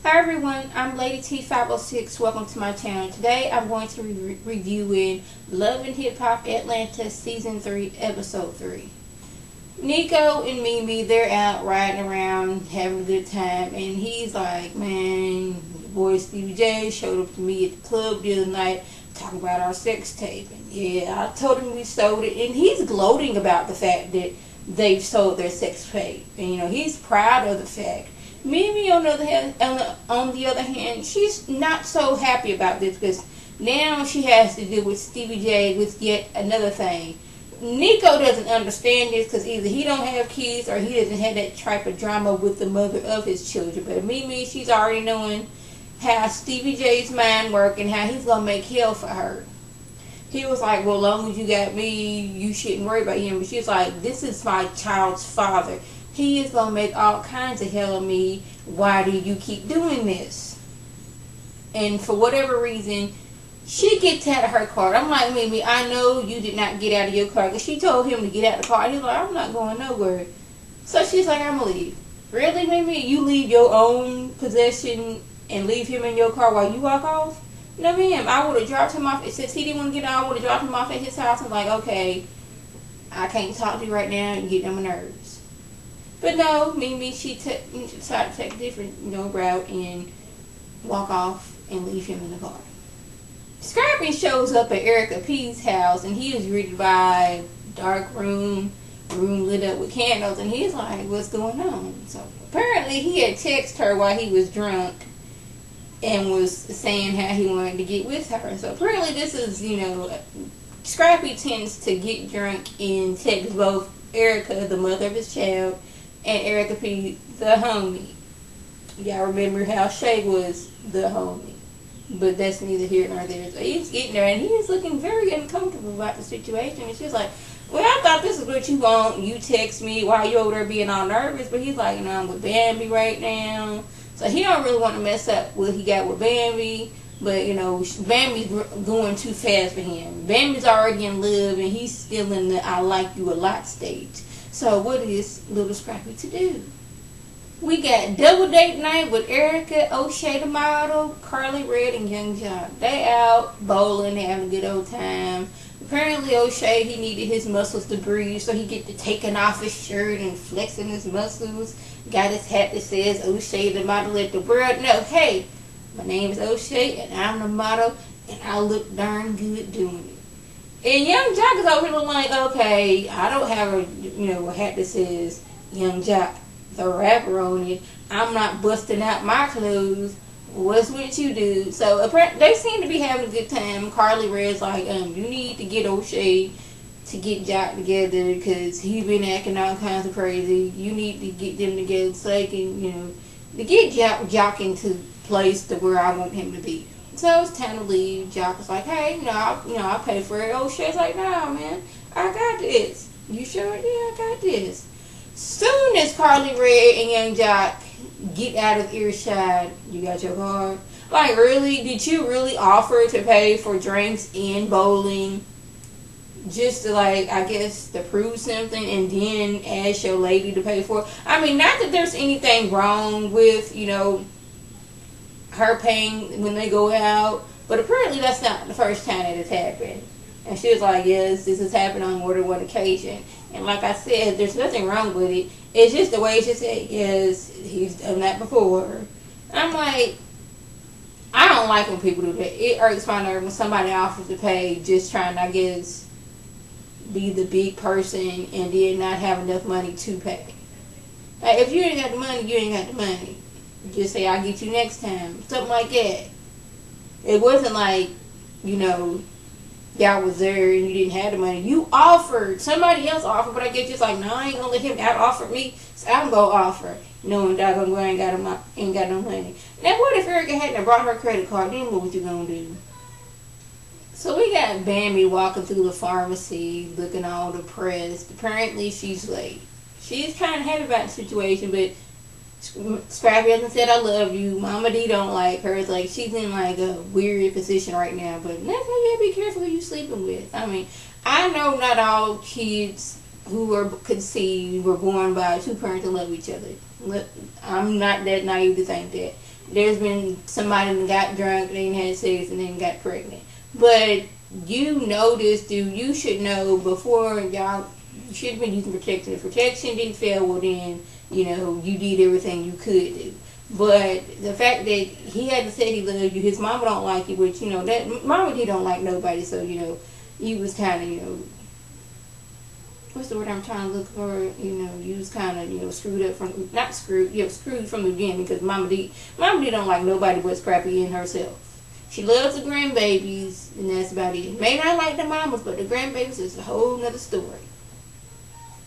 Hi everyone, I'm Lady T506. Welcome to my channel. Today I'm going to be reviewing Love and Hip Hop Atlanta Season 3, Episode 3. Nico and Mimi, they're out riding around having a good time, and he's like, man, your boy Stevie J showed up to me at the club the other night talking about our sex tape. And yeah, I told him we sold it, and he's gloating about the fact that they've sold their sex tape. And he's proud of the fact. Mimi, on the other hand, she's not so happy about this because now she has to deal with Stevie J with yet another thing. Nico doesn't understand this because either he don't have kids or he doesn't have that type of drama with the mother of his children. But Mimi, she's already knowing how Stevie J's mind works and how he's gonna make hell for her. He was like, well, as long as you got me, you shouldn't worry about him. But she's like, this is my child's father. He is going to make all kinds of hell of me. Why do you keep doing this? And for whatever reason, she gets out of her car. I'm like, Mimi, I know you did not get out of your car. Because she told him to get out of the car. And he's like, I'm not going nowhere. So she's like, I'm going to leave. Really, Mimi? You leave your own possession and leave him in your car while you walk off? No, ma'am. I would have dropped him off. Since he didn't want to get out, I would have dropped him off at his house and like, okay, I can't talk to you right now and get on my nerves. But no, Mimi, she decided to take a different, route and walk off and leave him in the car. Scrappy shows up at Erica P's house, and he is greeted by dark room lit up with candles, and he's like, what's going on? So apparently he had texted her while he was drunk and was saying how he wanted to get with her. So apparently this is, Scrappy tends to get drunk and text both Erica, the mother of his child, and Erica P, the homie. Y'all remember how Shay was the homie. But that's neither here nor there. So he's getting there, and he's looking very uncomfortable about the situation. And she's like, well, I thought this is what you want. You text me while you over there being all nervous. But he's like, I'm with Bambi right now. So he don't really want to mess up what he got with Bambi. But, Bambi's going too fast for him. Bambi's already in love, and he's still in the I like you a lot stage. So what is little Scrappy to do? We got double date night with Erica, O'Shea the model, Carly Red, and Young Jock. They out bowling, having a good old time. Apparently O'Shea, he needed his muscles to breathe, so he get to taking off his shirt and flexing his muscles. Got his hat that says O'Shea the model, let the world know, hey, my name is O'Shea and I'm the model and I look darn good doing it. And Young Jock is over here like, okay, I don't have a hat that says Young Jock the rapper on it. I'm not busting out my clothes. What's with you, dude? So apparently they seem to be having a good time. Carly Red's like, you need to get O'Shea to get Jock together because he's been acting all kinds of crazy. You need to get them together so they can, to get Jock into place to where I want him to be. So it's time to leave. Jock was like, hey, I'll pay for it. O'Shea's like, nah, man, I got this. You sure? Yeah, I got this. Soon as Carly Red and Young Jock get out of earshot, you got your card? Like, really? Did you really offer to pay for drinks and bowling just to, I guess, to prove something and then ask your lady to pay for it? I mean, not that there's anything wrong with, her paying when they go out, but apparently that's not the first time that it's happened. And she was like, yes, this has happened on more than one occasion. And like I said, there's nothing wrong with it. It's just the way she said, yes, he's done that before. I'm like, I don't like when people do that. It irks my nerve when somebody offers to pay just trying to, I guess, be the big person and then not have enough money to pay. Like, if you ain't got the money, you ain't got the money. Just say, I'll get you next time. Something like that. It wasn't like, y'all was there and you didn't have the money. You offered. Somebody else offered, but I guess just like, no, I ain't gonna let him out offer me, so I'm gonna offer. Knowing that I ain't got no money. Now, what if Erica hadn't brought her credit card? Then what was you gonna do? So we got Bambi walking through the pharmacy, looking all depressed. Apparently, she's late. She's kind of happy about the situation, but Scrappy hasn't said I love you. Mama D don't like her. It's like she's in a weird position right now. But that's why you gotta be careful who you sleeping with. I mean, I know not all kids who were conceived were born by two parents that love each other. I'm not that naive to think that. there's been somebody that got drunk, they had sex, and then got pregnant. But you know this, dude. You should know before y'all. You should have been using protection. If protection didn't fail, well then, you know, you did everything you could do. But the fact that he hadn't said he loved you, his mama don't like you, which, you know, that mama, he don't like nobody, so, you know, he was kind of, you know, what's the word I'm trying to look for? You know, you was kind of, you know, screwed up from, not screwed, yeah, screwed from the beginning, because Mama D don't like nobody but Scrappy and herself. She loves the grandbabies, and that's about it. May not like the mamas, but the grandbabies is a whole nother story.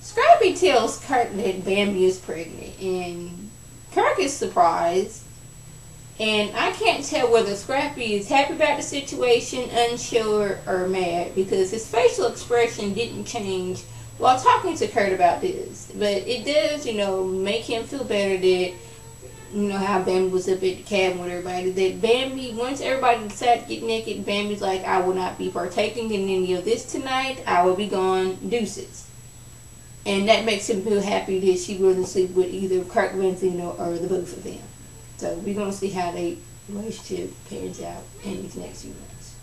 Scrappy tells Kirk that Bambi is pregnant, and Kirk is surprised. And I can't tell whether Scrappy is happy about the situation, unsure, or mad, because his facial expression didn't change while talking to Kurt about this. But it does, you know, make him feel better that, you know, how Bambi was up at the cabin with everybody. That Bambi, once everybody decided to get naked, Bambi's like, I will not be partaking in any of this tonight. I will be gone. Deuces. And that makes him feel happy that she wouldn't sleep with either Kirk Benzino or the both of them. So we're going to see how their relationship pans out in these next few months.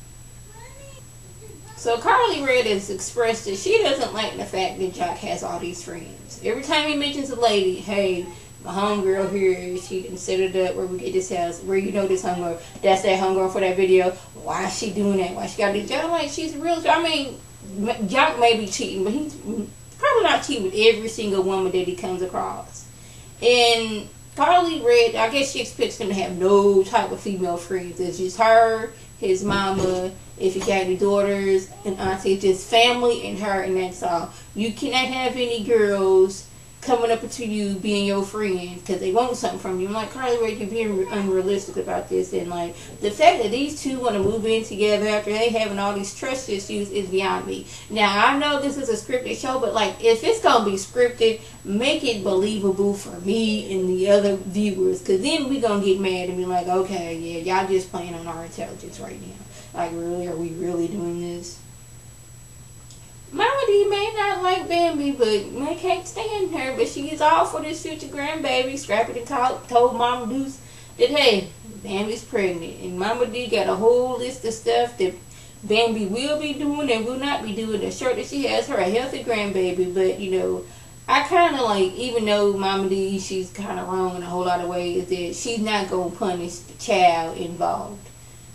So Carly Red has expressed that she doesn't like the fact that Jock has all these friends. Every time he mentions a lady, hey, my homegirl here, she didn't set it up where we get this house, where you know this homegirl, that's that homegirl for that video. Why is she doing that? Why she got to do that? I'm like, she's real. I mean, Jock may be cheating, but he's probably not cheating with every single woman that he comes across. And Carly Red, I guess she expects him to have no type of female friends. It's just her, his mama, if he got any daughters, and auntie, just family and her, and that's all. You cannot have any girls coming up to you being your friend because they want something from you. I'm like, Carly Red, you're being unrealistic about this. And like, the fact that these two want to move in together after they having all these trust issues is beyond me. Now, I know this is a scripted show, but like, if it's going to be scripted, make it believable for me and the other viewers, because then we're going to get mad and be like, okay, yeah, y'all just playing on our intelligence right now. Like, really? Are we really doing this? Mama D may not like Bambi, but May can't stand her. But she is all for this future grandbaby. Scrappy told Mama Deuce that, hey, Bambi's pregnant. And Mama D got a whole list of stuff that Bambi will be doing and will not be doing. The shirt that she has her a healthy grandbaby. But, you know, I kind of like, even though Mama D, she's kind of wrong in a whole lot of ways, that she's not going to punish the child involved.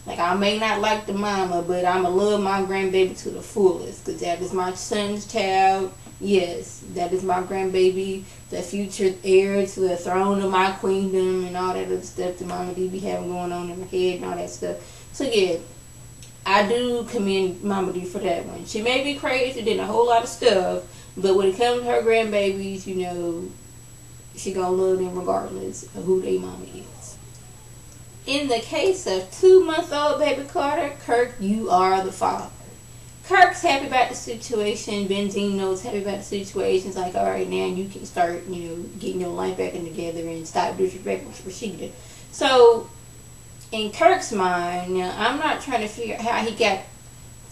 Like, I may not like the mama, but I'ma love my grandbaby to the fullest, because that is my son's child. Yes, that is my grandbaby, the future heir to the throne of my queendom, and all that other stuff that Mama D be having going on in her head and all that stuff. So yeah, I do commend Mama D for that one. She may be crazy, did a whole lot of stuff, but when it comes to her grandbabies, you know, she gonna love them regardless of who they mama is. In the case of 2-month-old baby Carter, Kirk, you are the father. Kirk's happy about the situation. Benzino's happy about the situation. It's like, all right, now you can start, you know, getting your life back in together and stop disrespecting Rashida. So, in Kirk's mind, now, I'm not trying to figure out how he got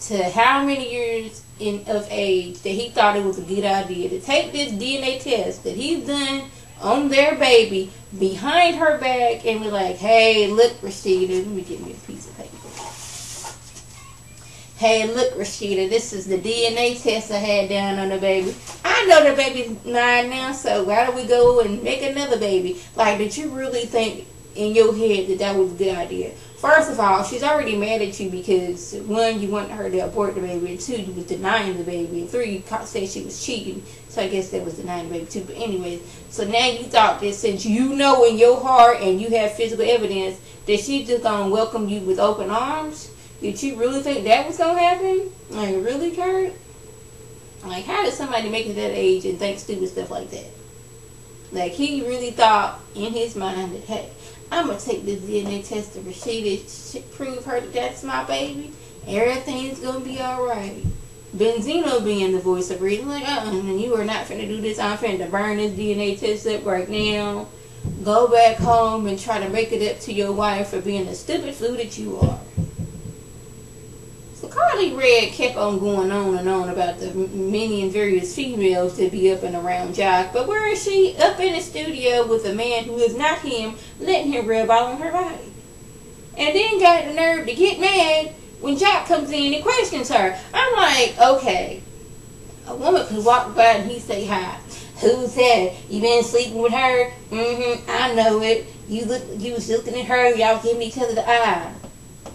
to how many years of age that he thought it was a good idea to take this DNA test that he's done on their baby behind her back and be like, hey, look, Rashida, let me get me a piece of paper. Hey, look, Rashida, this is the DNA test I had down on the baby. I know the baby's 9 now, so why don't we go and make another baby? Like, did you really think in your head that that was a good idea? First of all, she's already mad at you because, 1, you wanted her to abort the baby, and 2, you was denying the baby, and 3, you said she was cheating, so I guess that was denying the baby too. But anyways, so now you thought that since you know in your heart and you have physical evidence that she's just going to welcome you with open arms, did you really think that was going to happen? Like, really, Kurt? Like, how did somebody make it that age and think stupid stuff like that? Like, he really thought in his mind that, hey, I'm going to take this DNA test to Rashida, prove her that that's my baby. Everything's going to be alright. Benzino being the voice of reason, like, and you are not finna do this. I'm finna burn this DNA test up right now. Go back home and try to make it up to your wife for being the stupid fool that you are. So Carly Charlie Red kept on going on and on about the many and various females that be up and around Jock. But where is she? Up in the studio with a man who is not him, letting him rub all on her body. And then got the nerve to get mad when Jock comes in and questions her. I'm like, okay, a woman could walk by and he say hi. Who's that? You been sleeping with her? Mm-hmm, I know it. You was looking at her, y'all giving each other the eye.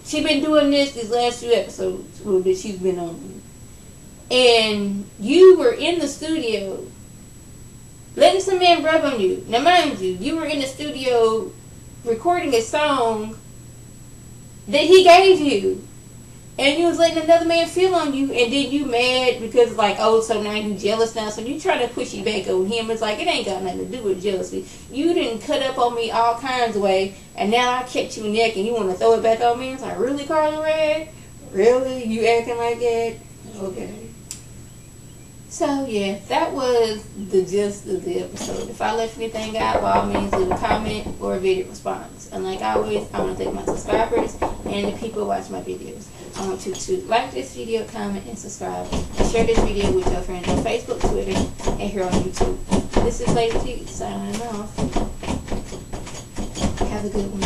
She been doing this these last few episodes that she's been on. And you were in the studio letting some man rub on you. Now mind you, you were in the studio recording a song that he gave you. And you was letting another man feel on you, and then you mad because like, oh, so now you jealous now, so you try to push it back on him. It's like, it ain't got nothing to do with jealousy. You didn't cut up on me all kinds of way, and now I kept you neck, and you want to throw it back on me? It's like, really, Carla Red? Really? You acting like that? Okay. So, yeah, that was the gist of the episode. If I left anything out, by all means, leave a comment or a video response. And like always, I want to thank my subscribers and the people who watch my videos. I want you to like this video, comment, and subscribe. And share this video with your friends on Facebook, Twitter, and here on YouTube. This is Lady T signing off. Have a good one.